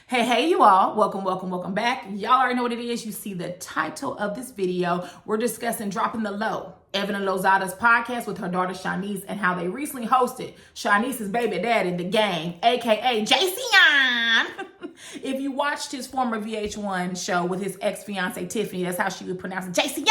Hey, you all. Welcome back. Y'all already know what it is. You see the title of this video. We're discussing Dropping the Low, Evelyn Lozada's podcast with her daughter Shaniece, and how they recently hosted Shaniece's baby daddy, The Gang, aka Jason. If you watched his former VH1 show with his ex-fiance Tiffany, that's how she would pronounce it. Jason.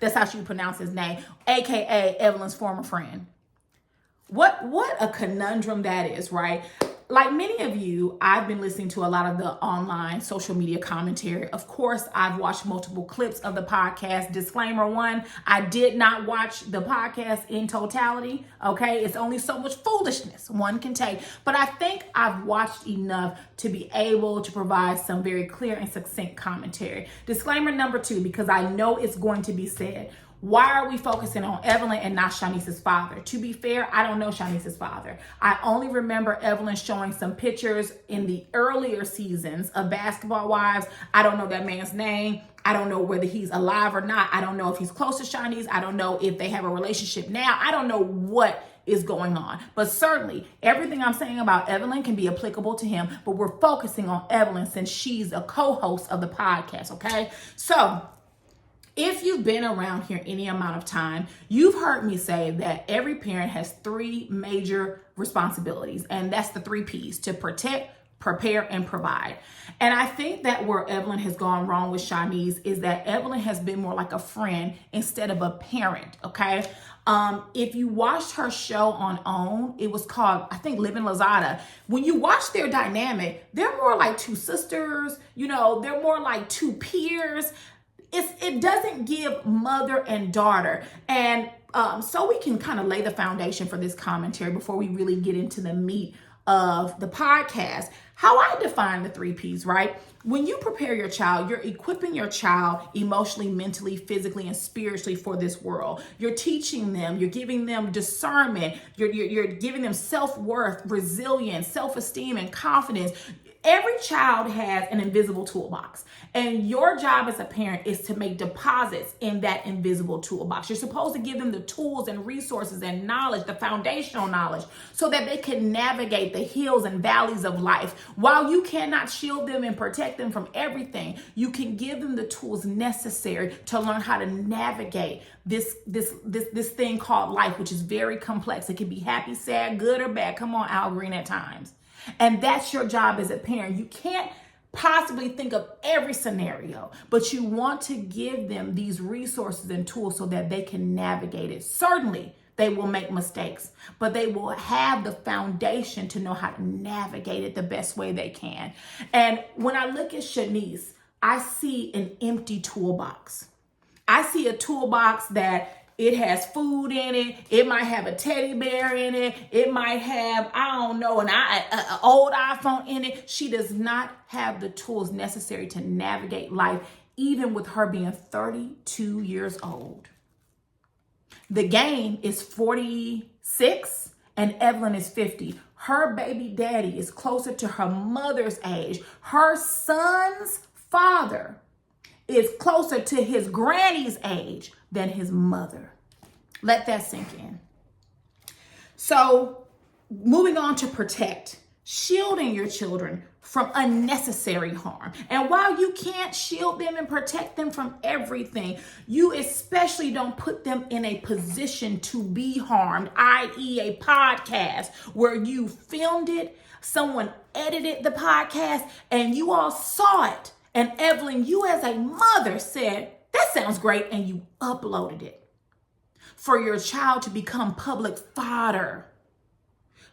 That's how she would pronounce his name, aka Evelyn's former friend. What a conundrum that is, right? Like many of you, I've been listening to a lot of the online social media commentary. Of course, I've watched multiple clips of the podcast. Disclaimer one, I did not watch the podcast in totality, okay? It's only so much foolishness one can take. But I think I've watched enough to be able to provide some very clear and succinct commentary. Disclaimer number two, because I know it's going to be said. Why are we focusing on Evelyn and not Shaniece's father? To be fair, I don't know Shaniece's father. I only remember Evelyn showing some pictures in the earlier seasons of Basketball Wives. I don't know that man's name. I don't know whether he's alive or not. I don't know if he's close to Shaniece. I don't know if they have a relationship now. I don't know what is going on. But certainly, everything I'm saying about Evelyn can be applicable to him. But we're focusing on Evelyn since she's a co-host of the podcast, okay? So, if you've been around here any amount of time, you've heard me say that every parent has three major responsibilities, and that's the 3 P's: to protect, prepare, and provide. And I think that where Evelyn has gone wrong with Shaniece is that Evelyn has been more like a friend instead of a parent, okay? If you watched her show on OWN, it was called, I think, Living Lozada. When you watch their dynamic, they're more like 2 sisters, they're more like 2 peers. It doesn't give mother and daughter. And so we can kind of lay the foundation for this commentary before we really get into the meat of the podcast. How I define the 3 P's, right? When you prepare your child, you're equipping your child emotionally, mentally, physically, and spiritually for this world. You're teaching them, you're giving them discernment, you're giving them self-worth, resilience, self-esteem, and confidence. Every child has an invisible toolbox, and your job as a parent is to make deposits in that invisible toolbox. You're supposed to give them the tools and resources and knowledge, the foundational knowledge, so that they can navigate the hills and valleys of life. While you cannot shield them and protect them from everything, you can give them the tools necessary to learn how to navigate this thing called life, which is very complex. It can be happy, sad, good, or bad. Come on, Al Green, at times. And that's your job as a parent. You can't possibly think of every scenario, but you want to give them these resources and tools so that they can navigate it. Certainly, they will make mistakes, but they will have the foundation to know how to navigate it the best way they can. And when I look at Shaniece, I see an empty toolbox. I see a toolbox that it has food in it. It might have a teddy bear in it. It might have, an old iPhone in it. She does not have the tools necessary to navigate life, even with her being 32 years old. The Gang is 46 and Evelyn is 50. Her baby daddy is closer to her mother's age. Her son's father is closer to his granny's age than his mother. Let that sink in. So, moving on to protect, shielding your children from unnecessary harm. And while you can't shield them and protect them from everything, you especially don't put them in a position to be harmed, i.e. a podcast where you filmed it, someone edited the podcast, and you all saw it. And Evelyn, you as a mother said, that sounds great, and you uploaded it. For your child to become public fodder,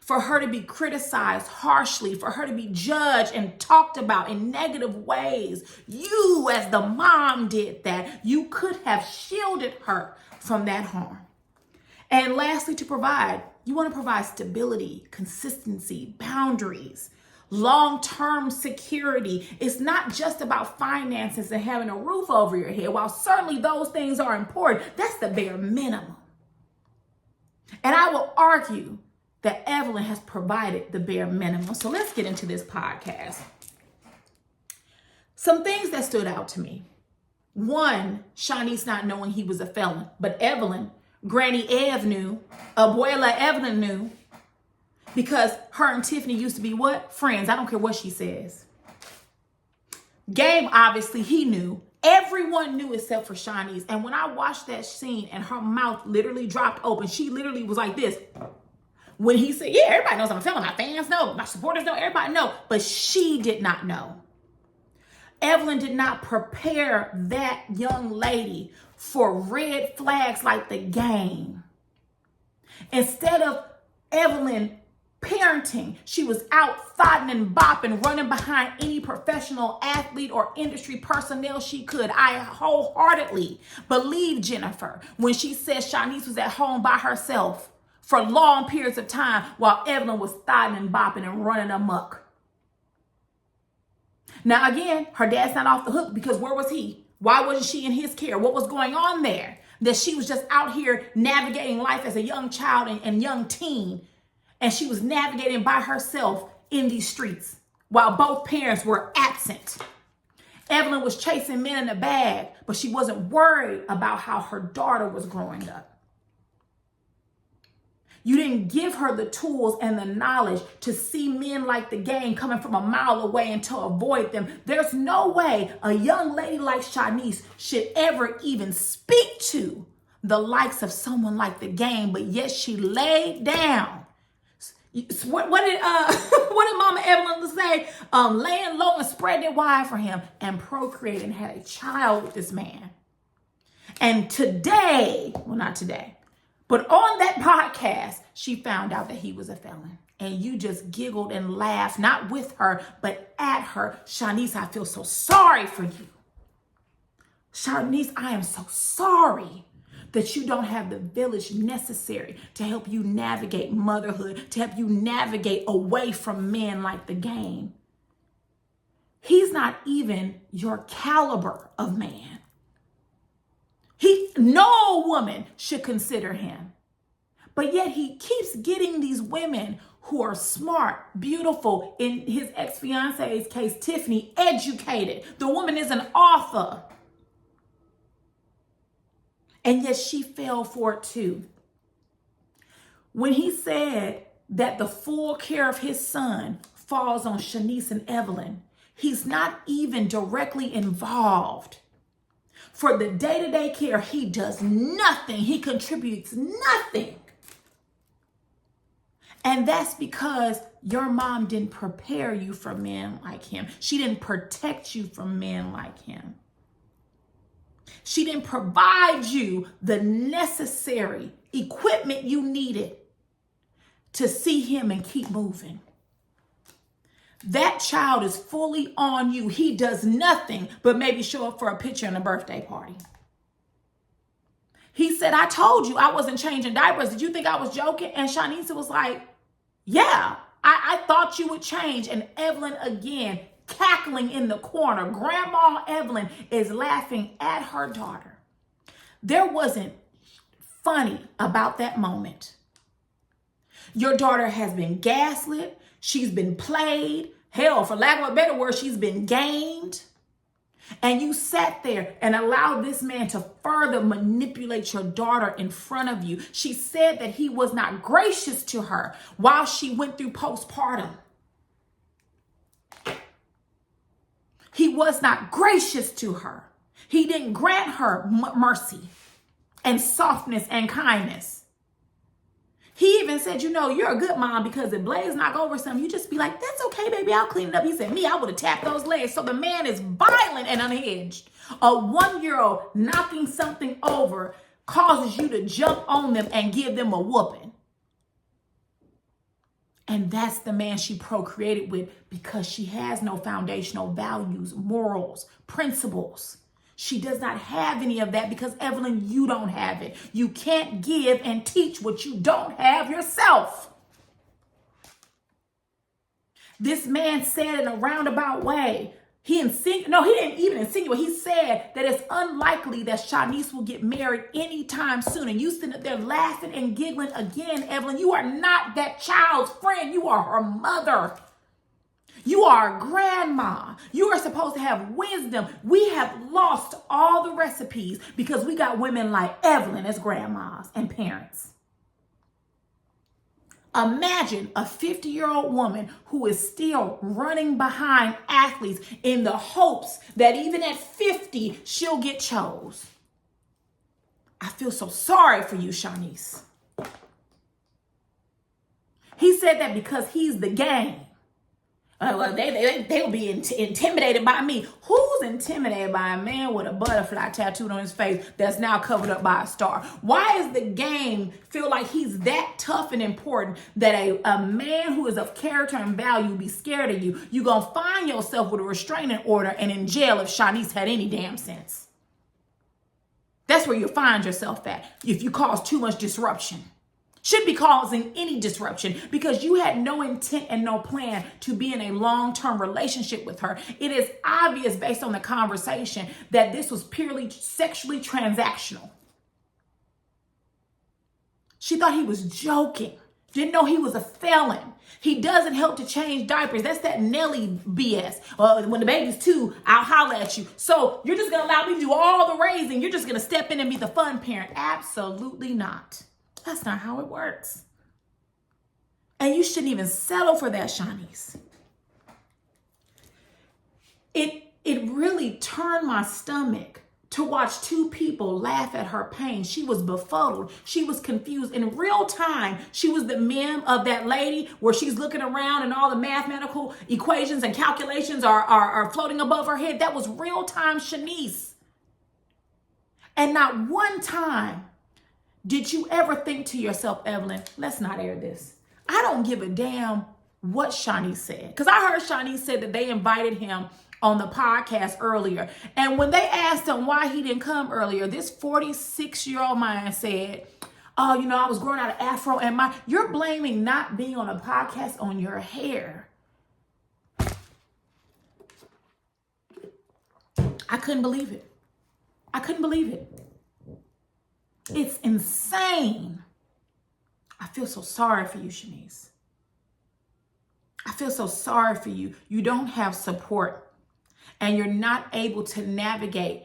for her to be criticized harshly, for her to be judged and talked about in negative ways. You as the mom did that. You could have shielded her from that harm. And lastly, to provide, you want to provide stability, consistency, boundaries, long-term security. It's not just about finances and having a roof over your head. While certainly those things are important, that's the bare minimum. And I will argue that Evelyn has provided the bare minimum. So let's get into this podcast. Some things that stood out to me. One, Shaniece not knowing he was a felon, but Evelyn, Granny Ev knew, Abuela Evelyn knew, because her and Tiffany used to be what? Friends. I don't care what she says. Game, obviously, he knew. Everyone knew except for Shaniece. And when I watched that scene and her mouth literally dropped open, she literally was like this. When he said, yeah, everybody knows I'm a felon. My fans know. My supporters know. Everybody know. But she did not know. Evelyn did not prepare that young lady for red flags like the game. Instead of Evelyn parenting, she was out fighting and bopping, running behind any professional athlete or industry personnel she could. I wholeheartedly believe Jennifer when she said Shaniece was at home by herself for long periods of time while Evelyn was fighting and bopping and running amok. Now, again, her dad's not off the hook because where was he? Why wasn't she in his care? What was going on there? That she was just out here navigating life as a young child and young teen. And she was navigating by herself in these streets while both parents were absent. Evelyn was chasing men in a bag, but she wasn't worried about how her daughter was growing up. You didn't give her the tools and the knowledge to see men like the game coming from a mile away and to avoid them. There's no way a young lady like Shaniece should ever even speak to the likes of someone like the game, but yet she laid down. What did Mama Evelyn say? Laying low and spreading it wide for him and procreated and had a child with this man. And today, well, not today, but on that podcast, she found out that he was a felon. And you just giggled and laughed, not with her, but at her. Shaniece, I feel so sorry for you. Shaniece, I am so sorry that you don't have the village necessary to help you navigate motherhood, to help you navigate away from men like the game. He's not even your caliber of man. No woman should consider him. But yet he keeps getting these women who are smart, beautiful, in his ex-fiance's case, Tiffany, educated. The woman is an author. And yet she fell for it too. When he said that the full care of his son falls on Shaniece and Evelyn, he's not even directly involved. For the day-to-day care, he does nothing. He contributes nothing. And that's because your mom didn't prepare you for men like him. She didn't protect you from men like him. She didn't provide you the necessary equipment you needed to see him and keep moving. That child is fully on you. He does nothing but maybe show up for a picture and a birthday party. He said, I told you I wasn't changing diapers. Did you think I was joking? And Shaniece was like, yeah, I thought you would change. And Evelyn again, cackling in the corner. Grandma Evelyn is laughing at her daughter. There wasn't funny about that moment. Your daughter has been gaslit. She's been played. Hell, for lack of a better word, she's been gamed. And you sat there and allowed this man to further manipulate your daughter in front of you. She said that he was not gracious to her while she went through postpartum. He was not gracious to her. He didn't grant her mercy and softness and kindness. He even said, you know, you're a good mom because if Blaze knock over something, you just be like, that's okay, baby, I'll clean it up. He said, me, I would have tapped those legs. So the man is violent and unhinged. A 1-year-old knocking something over causes you to jump on them and give them a whooping. And that's the man she procreated with because she has no foundational values, morals, principles. She does not have any of that because, Evelyn, you don't have it. You can't give and teach what you don't have yourself. This man said in a roundabout way, he didn't even insinuate. He said that it's unlikely that Shaniece will get married anytime soon. And you sitting up there laughing and giggling again, Evelyn. You are not that child's friend. You are her mother. You are a grandma. You are supposed to have wisdom. We have lost all the recipes because we got women like Evelyn as grandmas and parents. Imagine a 50-year-old woman who is still running behind athletes in the hopes that even at 50, she'll get chose. I feel so sorry for you, Shaniece. He said that because he's the game. Well, they'll be intimidated by me. Who's intimidated by a man with a butterfly tattooed on his face that's now covered up by a star? Why is the game feel like he's that tough and important that a man who is of character and value be scared of you? You're going to find yourself with a restraining order and in jail if Shaniece had any damn sense. That's where you'll find yourself at if you cause too much disruption. Should be causing any disruption because you had no intent and no plan to be in a long-term relationship with her. It is obvious based on the conversation that this was purely sexually transactional. She thought he was joking. Didn't know he was a felon. He doesn't help to change diapers. That's that Nelly BS. When the baby's 2, I'll holler at you. So you're just going to allow me to do all the raising. You're just going to step in and be the fun parent. Absolutely not. That's not how it works. And you shouldn't even settle for that, Shaniece. It really turned my stomach to watch two people laugh at her pain. She was befuddled. She was confused. In real time, she was the meme of that lady where she's looking around and all the mathematical equations and calculations are floating above her head. That was real time Shaniece. And not one time did you ever think to yourself, Evelyn, let's not air this. I don't give a damn what Shaniece said. Because I heard Shaniece said that they invited him on the podcast earlier. And when they asked him why he didn't come earlier, this 46-year-old man said, oh, I was growing out of afro and you're blaming not being on a podcast on your hair. I couldn't believe it. I couldn't believe it. It's insane. I feel so sorry for you, Shaniece. I feel so sorry for you. You don't have support and you're not able to navigate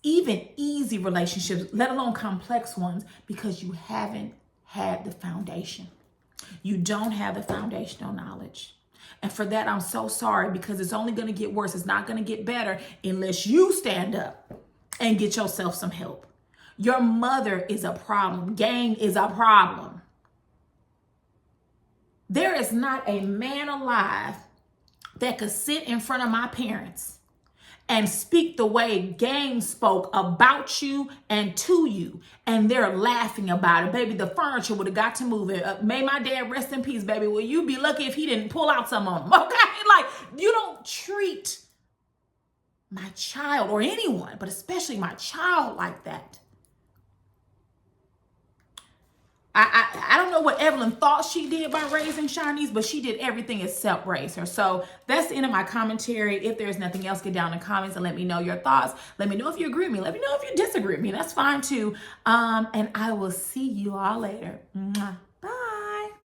even easy relationships, let alone complex ones, because you haven't had the foundation. You don't have the foundational knowledge. And for that, I'm so sorry because it's only going to get worse. It's not going to get better unless you stand up and get yourself some help. Your mother is a problem. Gang is a problem. There is not a man alive that could sit in front of my parents and speak the way Gang spoke about you and to you, and they're laughing about it. Baby, the furniture would have got to move it. May my dad rest in peace, baby. Well, you'd be lucky if he didn't pull out some of them, okay? Like, you don't treat my child or anyone, but especially my child like that. I don't know what Evelyn thought she did by raising Shaniece, but she did everything except raise her. So that's the end of my commentary. If there's nothing else, get down in the comments and let me know your thoughts. Let me know if you agree with me. Let me know if you disagree with me. That's fine too. And I will see you all later. Mwah.